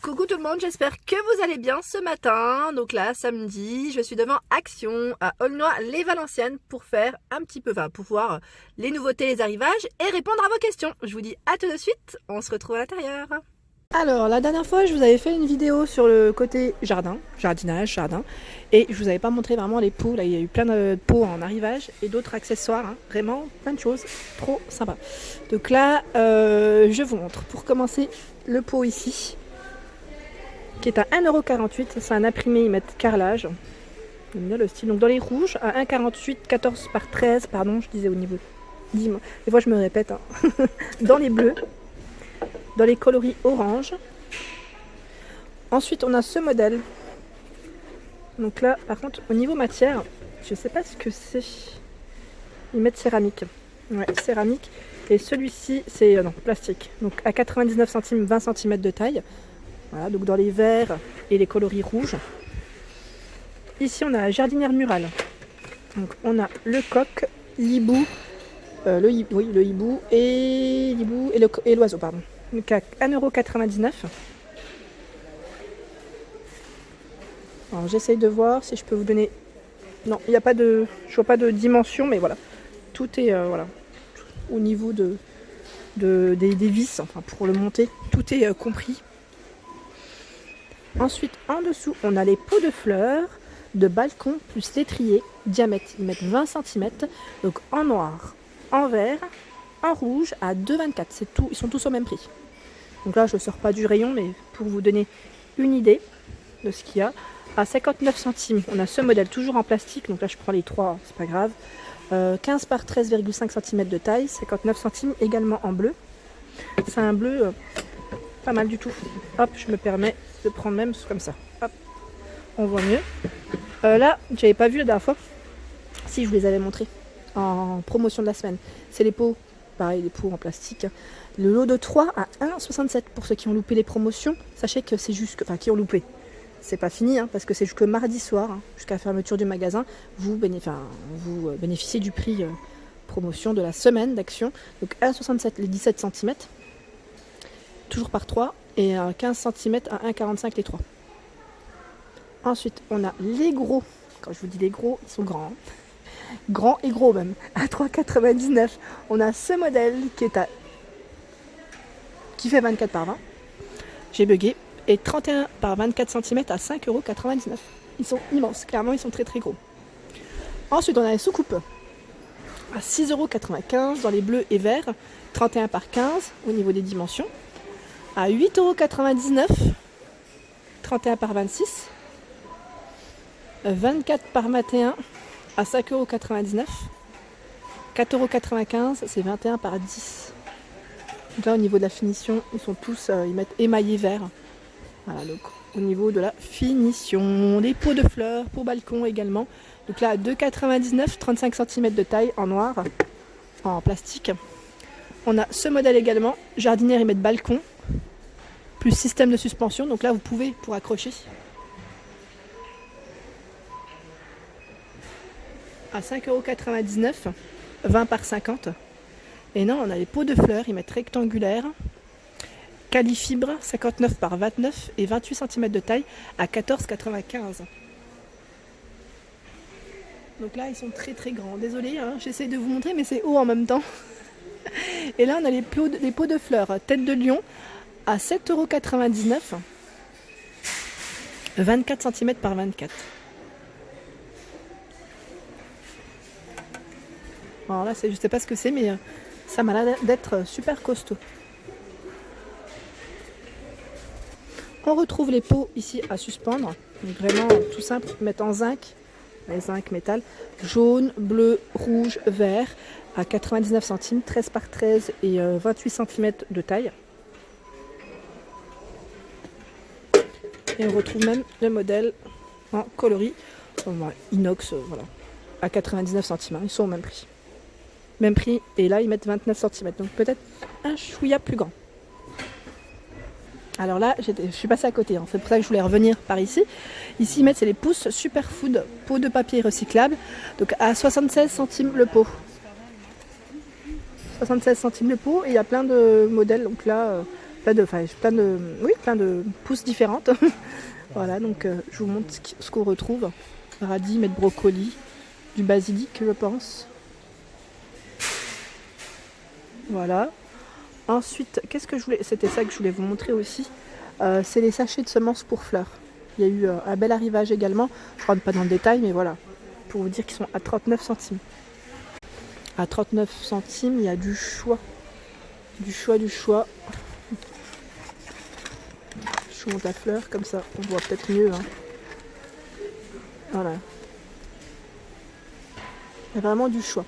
Coucou tout le monde, j'espère que vous allez bien ce matin. Donc là, samedi, je suis devant Action à Aulnoy-les-Valenciennes pour faire un petit peu, pour voir les nouveautés, les arrivages et répondre à vos questions. Je vous dis à tout de suite, on se retrouve à l'intérieur. Alors, la dernière fois, je vous avais fait une vidéo sur le côté jardinage, et je vous avais pas montré vraiment les pots. Là, il y a eu plein de pots en arrivage et d'autres accessoires, vraiment plein de choses, trop sympa. Donc là, je vous montre. Pour commencer, le pot ici, qui est à 1,48 €, c'est un imprimé, ils mettent carrelage. J'aime bien le style. Donc dans les rouges, à 1,48 €, 14 par 13, pardon, je disais au niveau. Des fois je me répète. Dans les bleus, dans les coloris orange. Ensuite, on a ce modèle. Donc là, par contre, au niveau matière, je sais pas ce que c'est. Ils mettent céramique. Ouais, céramique. Et celui-ci, c'est plastique. Donc à 99 centimes, 20 cm de taille. Voilà, donc dans les verts et les coloris rouges. Ici, on a la jardinière murale. Donc on a le coq, l'hibou, le hibou et l'oiseau, pardon. Donc à 1,99 €. Alors j'essaye de voir si je peux vous donner. Non, il n'y a pas de. Je vois pas de dimension, mais voilà. Tout est voilà. Au niveau des vis, pour le monter, tout est compris. Ensuite, en dessous, on a les pots de fleurs de balcon plus l'étrier, diamètre. Ils mettent 20 cm, donc en noir, en vert, en rouge à 2,24 €. C'est tout, ils sont tous au même prix. Donc là, je ne sors pas du rayon, mais pour vous donner une idée de ce qu'il y a. À 59 centimes, on a ce modèle toujours en plastique. Donc là, je prends les trois, c'est pas grave. 15 par 13,5 cm de taille, 59 centimes, également en bleu. C'est un bleu pas mal du tout. Hop, je me permets de prendre même comme ça. Hop, on voit mieux. Là, j'avais pas vu la dernière fois. Si, je vous les avais montrés en promotion de la semaine. C'est les pots, pareil, les pots en plastique. Le lot de 3 à 1,67 €. Pour ceux qui ont loupé les promotions, sachez que c'est juste que, qui ont loupé. C'est pas fini, parce que c'est jusque mardi soir, jusqu'à la fermeture du magasin, vous bénéficiez du prix promotion de la semaine d'action. Donc 1,67 € les 17 cm, toujours par 3, et 15 cm à 1,45 € les 3. Ensuite, on a les gros. Quand je vous dis les gros, ils sont grands. Grands et gros même. À 3,99 €. On a ce modèle qui fait 24 par 20. J'ai bugué. Et 31 par 24 cm à 5,99 €. Ils sont immenses, clairement ils sont très très gros. Ensuite on a les soucoupes à 6,95 € dans les bleus et verts, 31 par 15 au niveau des dimensions, à 8,99 €, 31 par 26, 24 par 21 à 5,99 €, 4,95 €, c'est 21 par 10. Donc là au niveau de la finition, ils sont tous, ils mettent émaillé vert. Voilà, donc au niveau de la finition, les pots de fleurs pour balcon également. Donc là, 2,99 €, 35 cm de taille en noir, en plastique. On a ce modèle également, jardinière et mettre balcon, plus système de suspension. Donc là, vous pouvez pour accrocher. À 5,99 €, 20 par 50. Et non, on a les pots de fleurs, ils mettent rectangulaire. Califibre, 59 par 29 et 28 cm de taille à 14,95 €. Donc là, ils sont très très grands. Désolée, j'essaie de vous montrer, mais c'est haut en même temps. Et là, on a les pots de fleurs tête de lion à 7,99 €, 24 cm par 24. Alors là, je ne sais pas ce que c'est, mais ça m'a l'air d'être super costaud. On retrouve les pots ici à suspendre, donc vraiment tout simple, mettre en zinc, les zinc métal, jaune, bleu, rouge, vert, à 99 centimes, 13 par 13 et 28 cm de taille. Et on retrouve même le modèle en coloris, inox, voilà, à 99 centimes, ils sont au même prix. Même prix, et là ils mettent 29 cm, donc peut-être un chouïa plus grand. Alors là, je suis passée à côté, c'est pour ça que je voulais revenir par ici. Ici, ils mettent, c'est les pousses Superfood, pot de papier recyclable, donc à 76 centimes le pot. 76 centimes le pot, et il y a plein de modèles, donc là, plein de pousses différentes. Voilà, donc je vous montre ce qu'on retrouve. Radis, mettre brocoli, du basilic, je pense. Voilà. Ensuite, qu'est-ce que je voulais... C'était ça que je voulais vous montrer aussi. C'est les sachets de semences pour fleurs. Il y a eu un bel arrivage également. Je ne rentre pas dans le détail, mais voilà. Pour vous dire qu'ils sont à 39 centimes. À 39 centimes, il y a du choix. Du choix. Je vous montre la fleur, comme ça, on voit peut-être mieux. Hein. Voilà. Il y a vraiment du choix.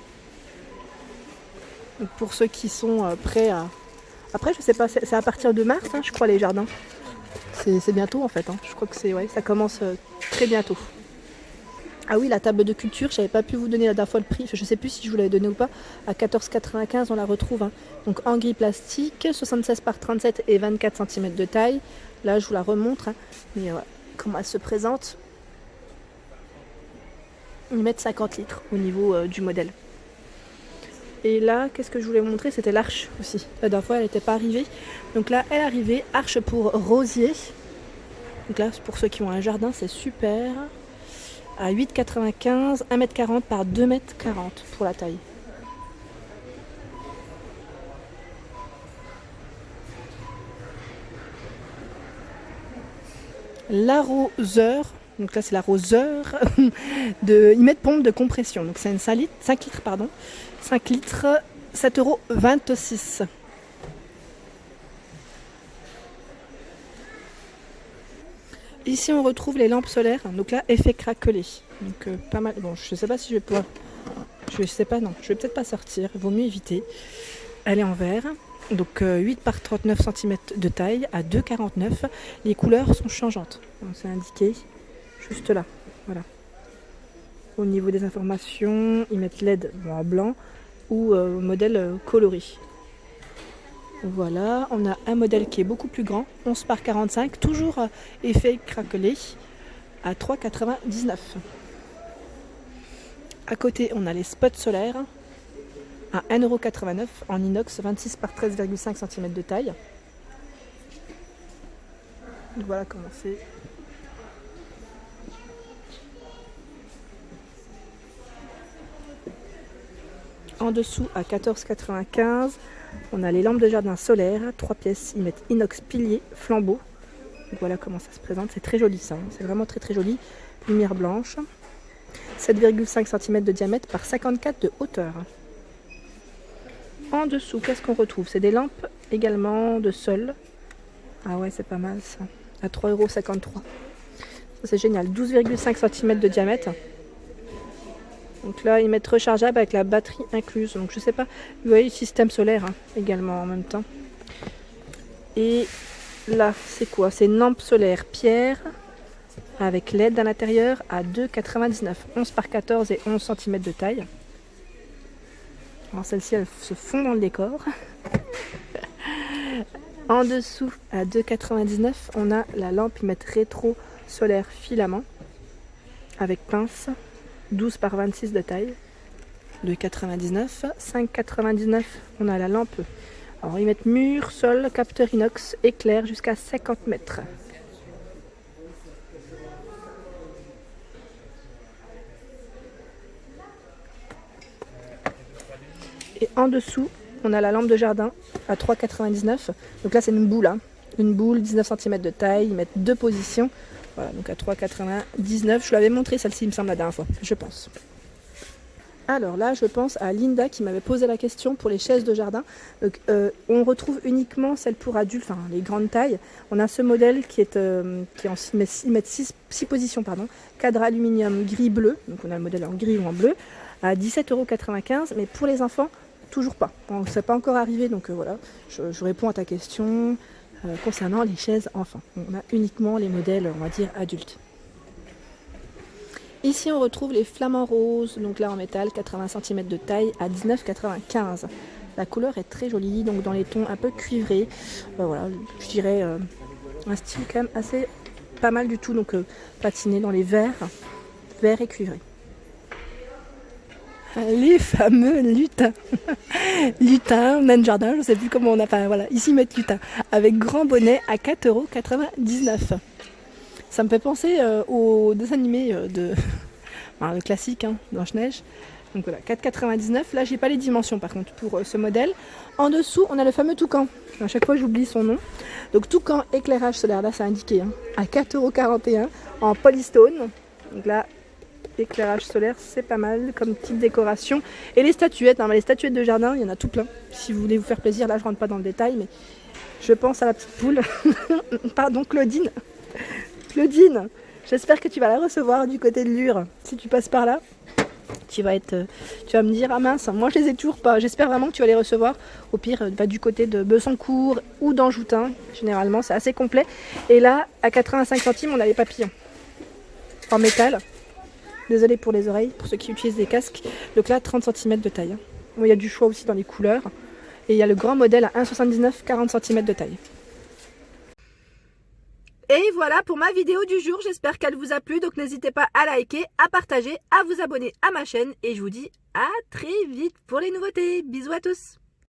Donc pour ceux qui sont prêts à... Après, je sais pas, c'est à partir de mars, hein, je crois, les jardins. C'est bientôt en fait. Hein. Je crois que ça commence très bientôt. Ah oui, la table de culture, je n'avais pas pu vous donner la dernière fois le prix. Je ne sais plus si je vous l'avais donné ou pas. À 14,95 on la retrouve. Hein. Donc en gris plastique, 76 par 37 et 24 cm de taille. Là, je vous la remontre. Hein. Mais comment elle se présente. Ils mettent 50 litres au niveau du modèle. Et là, qu'est-ce que je voulais vous montrer? C'était l'arche aussi. La dernière fois, elle n'était pas arrivée. Donc là, elle est arrivée. Arche pour rosier. Donc là, pour ceux qui ont un jardin, c'est super. À 8,95, 1,40 m par 2,40 m pour la taille. L'arroseur, donc là c'est l'arroseur ils mettent pompe de compression. Donc c'est une 5 litres, pardon. 5 litres, 7,26 €. Ici on retrouve les lampes solaires, donc là effet craquelé, donc pas mal. Bon, je sais pas si je vais pouvoir, je sais pas, non, je vais peut-être pas sortir, il vaut mieux éviter. Elle est en verre, donc 8 par 39 cm de taille à 2,49 €. Les couleurs sont changeantes, c'est indiqué juste là, voilà. Au niveau des informations, ils mettent LED en blanc ou modèle coloré. Voilà, on a un modèle qui est beaucoup plus grand, 11 par 45, toujours effet craquelé, à 3,99 €. À côté, on a les spots solaires, à 1,89 € en inox, 26 par 13,5 cm de taille. Donc voilà comment c'est. En dessous, à 14,95 €, on a les lampes de jardin solaires, 3 pièces, ils mettent inox pilier, flambeau. Donc voilà comment ça se présente, c'est très joli ça, hein. C'est vraiment très très joli. Lumière blanche, 7,5 cm de diamètre par 54 de hauteur. En dessous, qu'est-ce qu'on retrouve? C'est des lampes également de sol. Ah ouais, c'est pas mal ça, à 3,53 €. Ça c'est génial, 12,5 cm de diamètre. Donc là, ils mettent rechargeable avec la batterie incluse. Donc je sais pas, vous voyez le système solaire hein, également en même temps. Et là, c'est quoi? C'est une lampe solaire pierre avec LED à l'intérieur à 2,99 €. 11 par 14 et 11 cm de taille. Alors celle-ci, elle se fond dans le décor. En dessous, à 2,99 €, on a la lampe, ils mettent rétro solaire filament avec pince. 12 par 26 de taille, 2,99 €. 5,99 €, on a la lampe. Alors ils mettent mur, sol, capteur inox, éclair jusqu'à 50 mètres. Et en dessous, on a la lampe de jardin à 3,99 €. Donc là c'est une boule, hein. Une boule, 19 cm de taille, ils mettent 2 positions. Voilà, donc à 3,99 €. Je vous l'avais montré celle-ci, il me semble, la dernière fois, je pense. Alors là, je pense à Linda qui m'avait posé la question pour les chaises de jardin. Donc, on retrouve uniquement celles pour adultes, enfin les grandes tailles. On a ce modèle qui est en 6 positions, pardon, cadre aluminium gris-bleu. Donc on a le modèle en gris ou en bleu, à 17,95 €. Mais pour les enfants, toujours pas. Bon, ça n'est pas encore arrivé, donc voilà, je réponds à ta question. Concernant les chaises enfants, on a uniquement les modèles, on va dire, adultes. Ici, on retrouve les flamants roses, donc là en métal, 80 cm de taille à 19,95 €. La couleur est très jolie, donc dans les tons un peu cuivrés. Voilà, je dirais un style quand même assez pas mal du tout, donc patiné dans les verts et cuivrés. Les fameux lutins. Lutins, nain de jardin, je ne sais plus comment on a. Enfin voilà, ici ils mettent lutin. Avec grand bonnet à 4,99 €. Ça me fait penser aux dessins animés le classique, hein, Blanche-Neige. Donc voilà, 4,99 €. Là, j'ai pas les dimensions par contre pour ce modèle. En dessous, on a le fameux toucan. À chaque fois, j'oublie son nom. Donc toucan éclairage solaire, là, c'est indiqué, hein, à 4,41 € en polystone. Donc là, éclairage solaire, c'est pas mal comme petite décoration. Et les statuettes, les statuettes de jardin, il y en a tout plein. Si vous voulez vous faire plaisir, là, je rentre pas dans le détail, mais je pense à la petite poule. Pardon, Claudine. Claudine, j'espère que tu vas la recevoir du côté de Lure. Si tu passes par là, tu vas me dire, ah mince, moi je les ai toujours pas. J'espère vraiment que tu vas les recevoir. Au pire, va du côté de Besancourt ou d'Anjoutin. Généralement, c'est assez complet. Et là, à 85 centimes, on a les papillons en métal. Désolée pour les oreilles, pour ceux qui utilisent des casques. Donc là, 30 cm de taille. Bon, il y a du choix aussi dans les couleurs. Et il y a le grand modèle à 1,79 €, 40 cm de taille. Et voilà pour ma vidéo du jour, j'espère qu'elle vous a plu, donc n'hésitez pas à liker, à partager, à vous abonner à ma chaîne et je vous dis à très vite pour les nouveautés. Bisous à tous.